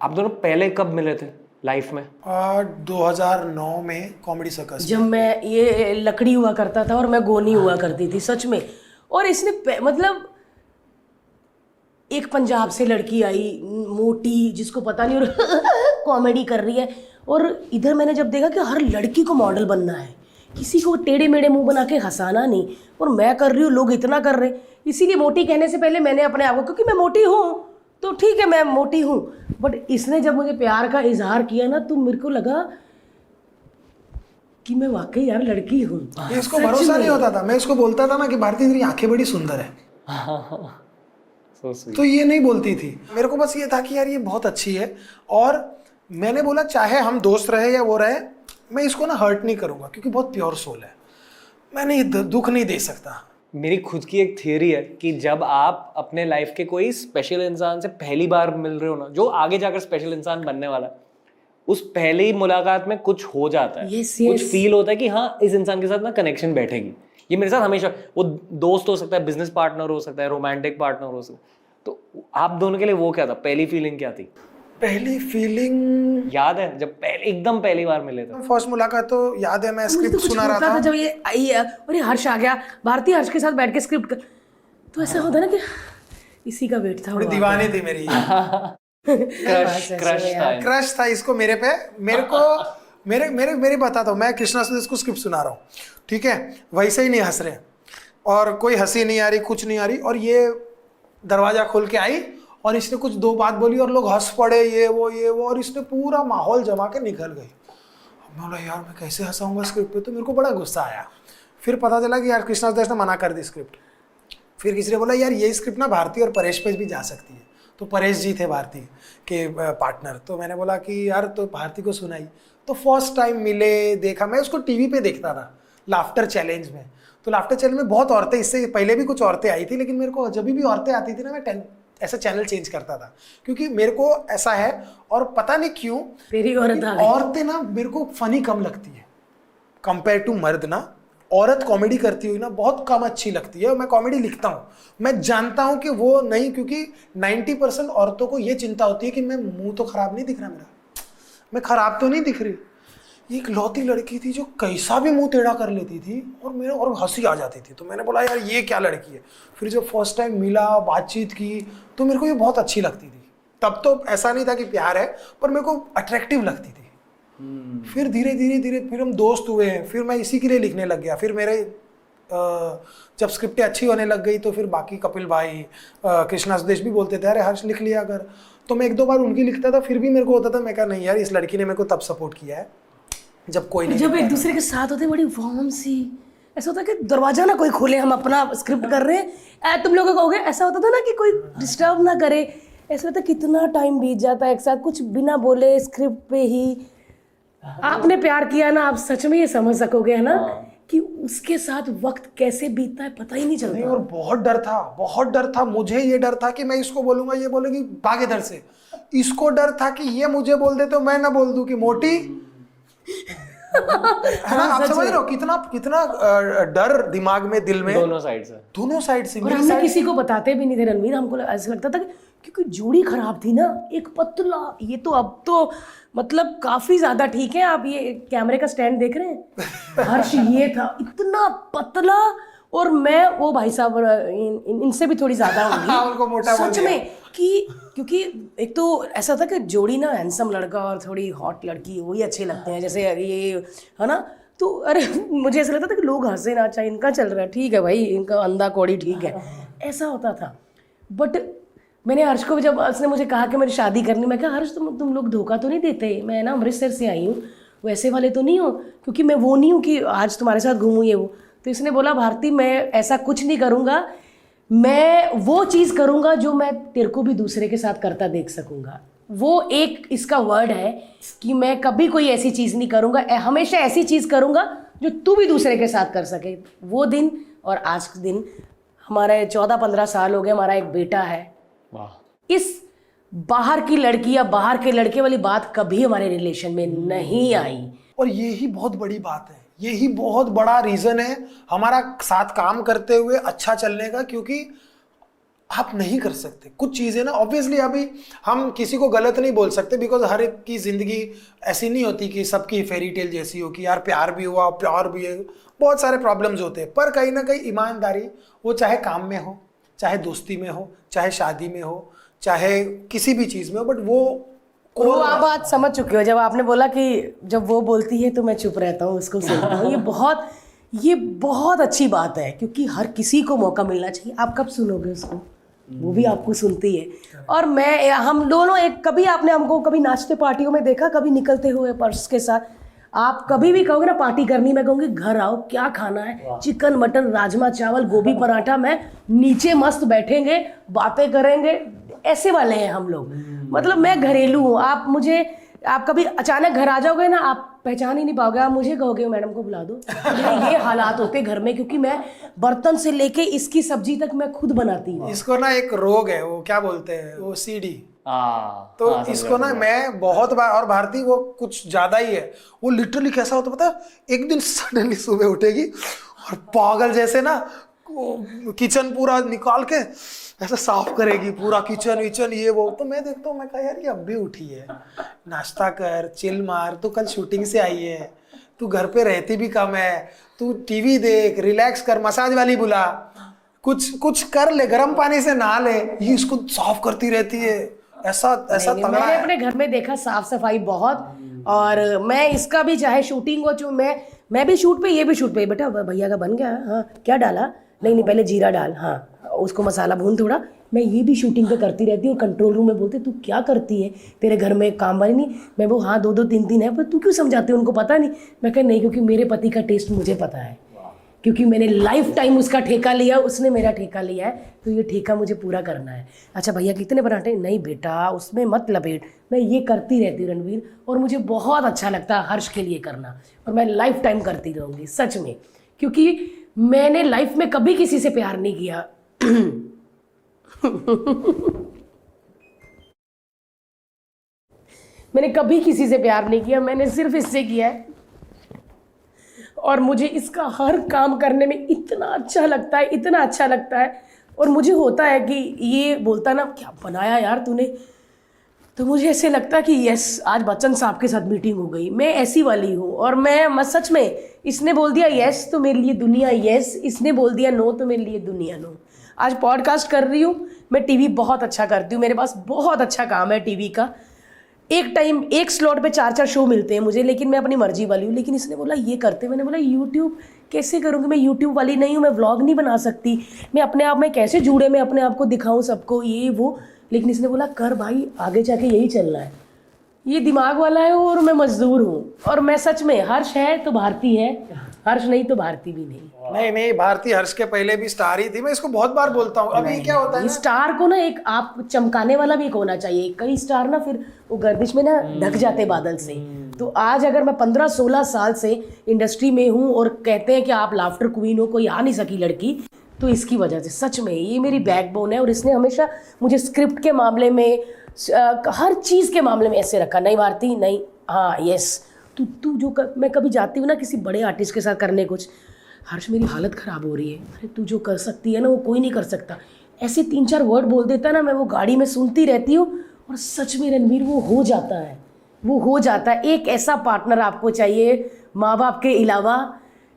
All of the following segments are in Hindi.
आप दोनों पहले कब मिले थे लाइफ में? 2009 में कॉमेडी सर्कस। जब मैं ये लकड़ी हुआ करता था और मैं गोनी हुआ करती थी सच में। और इसने मतलब एक पंजाब से लड़की आई मोटी जिसको पता नहीं और कॉमेडी कर रही है, और इधर मैंने जब देखा कि हर लड़की को मॉडल बनना है, किसी को टेढ़े मेढ़े मुंह बना के हंसाना नहीं, और मैं कर रही हूँ लोग इतना कर रहे हैं। इसीलिए मोटी कहने से पहले मैंने अपने आप को, क्योंकि मैं मोटी हूँ तो ठीक है मैं मोटी हूँ, बट इसने जब मुझे प्यार का इजहार किया ना तो मेरे को लगा कि मैं वाकई यार लड़की हूँ। इसको भरोसा नहीं होता था, मैं इसको बोलता था ना कि भारती तेरी आंखें बड़ी सुंदर है तो ये नहीं बोलती थी। मेरे को बस ये था कि यार ये बहुत अच्छी है, और मैंने बोला चाहे हम दोस्त रहे या वो रहे, मैं इसको ना हर्ट नहीं करूंगा क्योंकि बहुत प्योर सोल है, मैं नहीं दुख नहीं दे सकता। मेरी खुद की एक थियरी है कि जब आप अपने लाइफ के कोई स्पेशल इंसान से पहली बार मिल रहे हो ना, जो आगे जाकर स्पेशल इंसान बनने वाला है, उस पहली मुलाकात में कुछ हो जाता है। कुछ फील होता है कि हाँ इस इंसान के साथ ना कनेक्शन बैठेगी। ये मेरे साथ हमेशा, वो दोस्त हो सकता है, बिजनेस पार्टनर हो सकता है, रोमांटिक पार्टनर हो सकता है। तो आप दोनों के लिए वो क्या था, पहली फीलिंग क्या थी? पहली फीलिंग याद है जब एकदम पहली बार मिले थे? फर्स्ट मुलाकात तो याद है, मैं स्क्रिप्ट सुना रहा था जब ये आई है और ये हर्ष आ गया, भारती हर्ष के साथ बैठ के स्क्रिप्ट कर, तो ऐसा होता ना कि इसी का वेट था। बड़ी दीवानी थी मेरी क्रश था इसको मेरे पे। मेरे को मेरे बताता हूँ, मैं कृष्णा सुदेश को स्क्रिप्ट सुना रहा हूँ, ठीक है, वैसे ही नहीं हंस रहे और कोई हंसी नहीं आ रही, कुछ नहीं आ रही, और ये दरवाजा खोल के आई और इसने कुछ दो बात बोली और लोग हंस पड़े, ये वो और इसने पूरा माहौल जमा के निकल गई। मैं बोला यार मैं कैसे हंसाऊंगा स्क्रिप्ट पे, तो मेरे को बड़ा गुस्सा आया। फिर पता चला कि यार कृष्णा सुदेश ने मना कर दी स्क्रिप्ट। फिर किसी ने बोला यार ये स्क्रिप्ट ना भारती और परेश पे भी जा सकती है, तो परेश जी थे भारती के पार्टनर, तो मैंने बोला कि यार तो भारती को सुनाई। तो फर्स्ट टाइम मिले, देखा, मैं उसको टीवी पे देखता था लाफ्टर चैलेंज में, तो लाफ्टर चैलेंज में बहुत औरतें, इससे पहले भी कुछ औरतें आई थी, लेकिन मेरे को जब भी औरतें आती थी ना मैं ऐसा चैनल चेंज करता था, क्योंकि मेरे को ऐसा है, और पता नहीं क्यों तेरी औरतें ना मेरे को फनी कम लगती है कंपेयर टू मर्द ना। औरत कॉमेडी करती हुई ना बहुत कम अच्छी लगती है। मैं कॉमेडी लिखता हूँ, मैं जानता हूँ कि वो नहीं, क्योंकि 90% औरतों को ये चिंता होती है कि मैं मुंह तो खराब नहीं दिख रहा, मेरा मैं खराब तो नहीं दिख रही। एक लौती लड़की थी जो कैसा भी मुंह टेढ़ा कर लेती थी और हंसी आ जाती थी, तो मैंने बोला यार ये क्या लड़की है। फिर जब फर्स्ट टाइम मिला, बातचीत की, तो मेरे को ये बहुत अच्छी लगती थी। तब तो ऐसा नहीं था कि प्यार है, पर मेरे को अट्रैक्टिव लगती थी। फिर धीरे धीरे फिर हम दोस्त हुए, फिर मैं इसी के लिए लिखने लग गया। फिर मेरे जब स्क्रिप्टें अच्छी होने लग गई तो फिर बाकी कपिल भाई, कृष्णा सुदेश भी बोलते थे अरे हर्ष लिख लिया कर, तो मैं एक दो बार उनकी लिखता था, फिर भी मेरे को होता था, मैं कहा नहीं यार इस लड़की ने मेरे को तब सपोर्ट किया है जब कोई नहीं, जब एक दूसरे के साथ होते बड़ी वार्म सी, ऐसा होता कि दरवाजा ना कोई खोले, हम अपना स्क्रिप्ट कर रहे हैं, तुम लोगों को कहोगे, ऐसा होता था ना कि कोई डिस्टर्ब ना करे। ऐसा होता कितना टाइम बीत जाता है एक साथ कुछ बिना बोले स्क्रिप्ट पे ही। आपने प्यार किया ना, आप सच में ये समझ सकोगे है ना कि उसके साथ वक्त कैसे बीतता है पता ही नहीं चलता। नहीं, और बहुत डर था मुझे। ये डर था कि मैं इसको बोलूंगा, ये बोलेगी भाग इधर से। इसको डर था कि ये मुझे बोल दे तो मैं ना बोल दूं कि मोटी है ना। आप समझ रहे हो कितना डर दिमाग में, दिल में, दोनों साइड से। और हमने किसी को बताते भी नहीं थे रणवीर, हमको ऐसा लगता था क्योंकि जोड़ी खराब थी ना, एक पतला, ये तो अब तो मतलब काफी ज्यादा ठीक है। आप ये कैमरे का स्टैंड देख रहे हैं, हर्ष ये था इतना पतला, और मैं वो भाई साहब इनसे भी थोड़ी ज्यादा होंगी सच में, कि क्योंकि एक तो ऐसा था कि जोड़ी ना हैंडसम लड़का और थोड़ी हॉट लड़की वही अच्छे लगते हैं, जैसे ये है ना। तो अरे मुझे ऐसा लगता था कि लोग हंसे ना, चाहे इनका चल रहा है ठीक है भाई, इनका अंधा कौड़ी ठीक है, ऐसा होता था। बट मैंने हर्ष को, जब उसने मुझे कहा कि मेरी शादी करनी, मैं कहा हर्ष तुम लोग धोखा तो नहीं देते, मैं ना अमृतसर से आई हूँ, वैसे वाले तो नहीं हो, क्योंकि मैं वो नहीं हूँ कि आज तुम्हारे साथ घूमूँ ये वो। तो इसने बोला भारती मैं ऐसा कुछ नहीं करूँगा, मैं वो चीज़ करूँगा जो मैं तेरे को भी दूसरे के साथ करता देख सकूँगा। वो एक इसका वर्ड है कि मैं कभी कोई ऐसी चीज़ नहीं करूँगा, हमेशा ऐसी चीज़ करूँगा जो तू भी दूसरे के साथ कर सके। वो दिन और आज के दिन हमारे 14-15 साल हो गए, हमारा एक बेटा है। इस बाहर की लड़की या बाहर के लड़के वाली बात कभी हमारे रिलेशन में नहीं आई, और यही बहुत बड़ी बात है, यही बहुत बड़ा रीजन है हमारा साथ काम करते हुए अच्छा चलने का। क्योंकि आप नहीं कर सकते कुछ चीज़ें ना। ऑब्वियसली अभी हम किसी को गलत नहीं बोल सकते, बिकॉज हर एक की ज़िंदगी ऐसी नहीं होती कि सबकी फेरी टेल जैसी हो कि यार प्यार भी हुआ, प्यार भी है, बहुत सारे प्रॉब्लम्स होते हैं। पर कहीं ना कहीं ईमानदारी, वो चाहे काम में हो, चाहे दोस्ती में हो, चाहे शादी में हो, चाहे किसी भी चीज़ में हो, बट वो आप बात समझ चुके हो। जब आपने बोला कि जब वो बोलती है तो मैं चुप रहता हूँ, उसको सुनता हूँ, ये बहुत अच्छी बात है, क्योंकि हर किसी को मौका मिलना चाहिए। आप कब सुनोगे उसको, वो भी आपको सुनती है। और हम दोनों कभी आपने हमको कभी नाचते पार्टियों में देखा, कभी निकलते हुए पर्स के साथ। आप कभी भी कहोगे ना पार्टी करनी, मैं कहूँगी घर आओ, क्या खाना है, चिकन मटन राजमा चावल गोभी पराठा, मैं नीचे मस्त बैठेंगे बातें करेंगे, ऐसे वाले हैं हम लोग। मतलब मैं घरेलू हूँ। आप कभी अचानक घर आ जाओगे ना, आप पहचान ही नहीं पाओगे। आप मुझे कहोगे मैडम को बुला दो। ये हालात होते घर में, क्योंकि मैं बर्तन से लेके इसकी सब्जी तक मैं खुद बनाती हूँ। इसको ना एक रोग है, वो क्या बोलते हैं, वो सीडी। तो इसको ना मैं बहुत बार, और भारती वो कुछ ज्यादा ही है, वो लिटरली कैसा होता पता है, एक दिन सडनली सुबह उठेगी और पागल जैसे ना किचन पूरा निकाल के ऐसा साफ करेगी, पूरा किचन विचन ये वो। तो मैं देखता हूँ, मैं कहा यार ये अब भी उठी है, नाश्ता कर, चिल मार, तू कल शूटिंग से आई है, तू घर पे रहती भी कम है, तू टीवी देख, रिलैक्स कर, मसाज वाली बुला, कुछ कर ले, गर्म पानी से नहा ले, ये इसको साफ करती रहती है। ऐसा तगड़ा मैंने है। अपने घर में देखा साफ सफाई बहुत। और मैं इसका भी चाहे शूटिंग हो, जो मैं भी शूट पे, ये भी शूट पे, बेटा भैया का बन गया, हाँ क्या डाला, नहीं पहले जीरा डाल, हाँ उसको मसाला भून थोड़ा। मैं ये भी शूटिंग पे करती रहती हूँ। कंट्रोल रूम में बोलते तू क्या करती है, तेरे घर में काम वाली नहीं। मैं वो हाँ 2-2 3-3 है, पर तू क्यों समझाती है, उनको पता नहीं। मैं कह नहीं, क्योंकि मेरे पति का टेस्ट मुझे पता है, क्योंकि मैंने लाइफ टाइम उसका ठेका लिया, उसने मेरा ठेका लिया है, तो ये ठेका मुझे पूरा करना है। अच्छा भैया कितने पराठे, नहीं बेटा उसमें मत लपेट। मैं ये करती रहती हूँ रणवीर, और मुझे बहुत अच्छा लगता है हर्ष के लिए करना, और मैं लाइफ टाइम करती रहूँगी सच में, क्योंकि मैंने लाइफ में कभी किसी से प्यार नहीं किया। मैंने कभी किसी से प्यार नहीं किया, मैंने सिर्फ इससे किया है। और मुझे इसका हर काम करने में इतना अच्छा लगता है, इतना अच्छा लगता है। और मुझे होता है कि ये बोलता ना क्या बनाया यार तूने, तो मुझे ऐसे लगता है कि यस आज बच्चन साहब के साथ मीटिंग हो गई, मैं ऐसी वाली हूँ। और मैं सच में, इसने बोल दिया यस तो मेरे लिए दुनिया यस, इसने बोल दिया नो तो मेरे लिए दुनिया नो। आज पॉडकास्ट कर रही हूँ, मैं टीवी बहुत अच्छा करती हूँ, मेरे पास बहुत अच्छा काम है टीवी का। एक स्लॉट पे 4-4 शो मिलते हैं मुझे, लेकिन मैं अपनी मर्जी वाली हूँ। लेकिन इसने बोला ये करते, मैंने बोला यूट्यूब कैसे करूँगी, मैं यूट्यूब वाली नहीं हूँ, मैं व्लॉग नहीं बना सकती, मैं अपने आप में कैसे जुड़े, मैं अपने आप को दिखाऊँ सबको, ये वो। लेकिन इसने बोला कर भाई, आगे जाके यही चलना है। ये दिमाग वाला है और मैं मजदूर हूँ। और मैं सच में, हर्ष है तो भारती है, हर्ष नहीं तो भारती भी नहीं। नहीं भारती हर्ष के पहले भी स्टार ही थी, मैं इसको बहुत बार बोलता हूँ। अभी क्या होता है ना, स्टार को ना एक आप चमकाने वाला भी एक होना चाहिए। कई स्टार ना फिर वो गर्दिश में ना ढक जाते बादल से। तो आज अगर मैं 15-16 साल से इंडस्ट्री में हूँ और कहते हैं कि आप लाफ्टर क्वीन हो, कोई आ नहीं सकी लड़की, तो इसकी वजह से सच में ये मेरी बैकबोन है। और इसने हमेशा मुझे स्क्रिप्ट के मामले में, हर चीज़ के मामले में ऐसे रखा, नहीं भारती नहीं, हाँ यस तू जो मैं कभी जाती हूँ ना किसी बड़े आर्टिस्ट के साथ करने कुछ, हर्ष मेरी हालत ख़राब हो रही है, अरे तू जो कर सकती है ना वो कोई नहीं कर सकता, ऐसे 3-4 वर्ड बोल देता ना, मैं वो गाड़ी में सुनती रहती हूँ। और सच में रणवीर वो हो जाता है, वो हो जाता है। एक ऐसा पार्टनर आपको चाहिए माँ बाप के अलावा,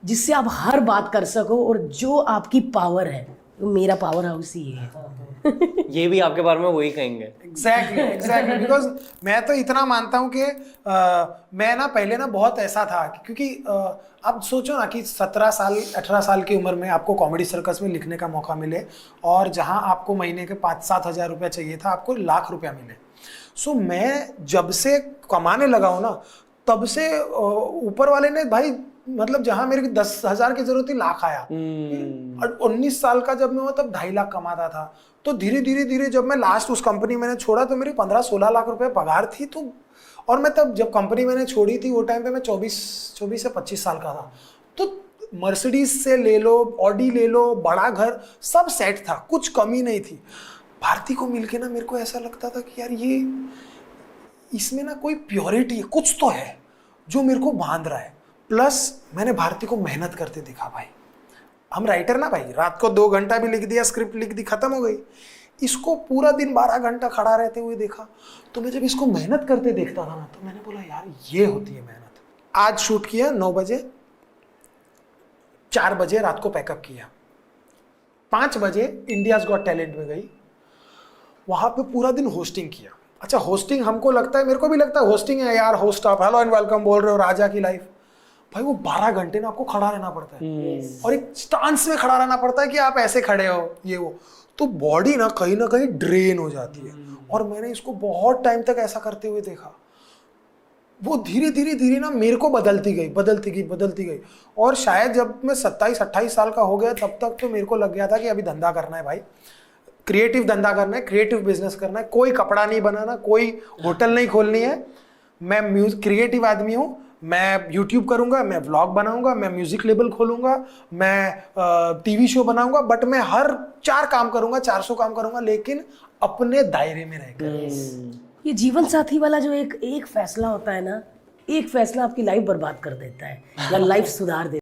जिससे आप हर बात कर सको, और जो आपकी पावर है, तो मेरा पावर हाउस ही है। ये भी आपके बारे में वही कहेंगे। एग्जैक्टली बिकॉज मैं तो इतना मानता हूँ कि मैं ना पहले ना बहुत ऐसा था, क्योंकि आप सोचो ना कि 17 साल 18 साल की उम्र में आपको कॉमेडी सर्कस में लिखने का मौका मिले, और जहाँ आपको महीने के 5-7 हज़ार रुपया चाहिए था, आपको लाख रुपया मिले। सो मैं जब से कमाने लगा हूँ ना, तब से ऊपर वाले ने भाई, मतलब जहां मेरे 10,000 की जरूरत थी, लाख आया। 19 साल का जब मैं हुआ तब 2.5 लाख कमाता था। तो धीरे धीरे जब मैं लास्ट उस कंपनी मैंने छोड़ा, तो मेरी 15-16 लाख रुपए पगार थी। तो और मैं तब जब कंपनी मैंने छोड़ी थी, वो टाइम पे मैं 24 से 25 साल का था। तो मर्सिडीज से ले लो, ऑडी ले लो, बड़ा घर, सब सेट था, कुछ कमी नहीं थी। भारती को मिलके ना मेरे को ऐसा लगता था कि यार ये, इसमें ना कोई प्योरिटी है, कुछ तो है जो मेरे को बांध रहा है। प्लस मैंने भारती को मेहनत करते देखा भाई। हम राइटर ना भाई, रात को 2 घंटा भी लिख दिया, स्क्रिप्ट लिख दी, खत्म हो गई। इसको पूरा दिन 12 घंटा खड़ा रहते हुए देखा, तो मैं जब इसको मेहनत करते देखता था ना, तो मैंने बोला यार ये होती है मेहनत। आज शूट किया 9 बजे, 4 बजे रात को पैकअप किया, 5 बजे इंडियाज गॉट टैलेंट में गई, वहां पे पूरा दिन होस्टिंग किया। अच्छा, होस्टिंग हमको लगता है, मेरे को भी लगता है होस्टिंग है यार, होस्ट आप हेलो एंड वेलकम बोल रहे हो, राजा की लाइफ। भाई वो 12 घंटे ना आपको खड़ा रहना पड़ता है और एक स्टांस में खड़ा रहना पड़ता है कि आप ऐसे खड़े हो, ये वो, तो बॉडी ना कहीं ड्रेन हो जाती है। और मैंने इसको बहुत टाइम तक ऐसा करते हुए देखा। वो धीरे धीरे ना मेरे को बदलती गई। और शायद जब मैं 27-28 साल का हो गया, तब तक तो मेरे को लग गया था कि अभी धंधा करना है भाई, क्रिएटिव धंधा करना है, क्रिएटिव बिजनेस करना है, कोई कपड़ा नहीं बनाना, कोई होटल नहीं खोलनी है। मैं क्रिएटिव आदमी हूँ, मैं यूट्यूब करूँगा, मैं व्लॉग बनाऊँगा, मैं म्यूजिक लेबल खोलूँगा, मैं टीवी शो बनाऊँगा, बट मैं हर 4 काम करूँगा, 400 काम करूँगा, लेकिन अपने दायरे में रहकर। ये जीवन साथी वाला जो एक फैसला होता है ना, एक फैसला आपकी लाइफ बर्बाद कर देता है या लाइफ सुधार देता है।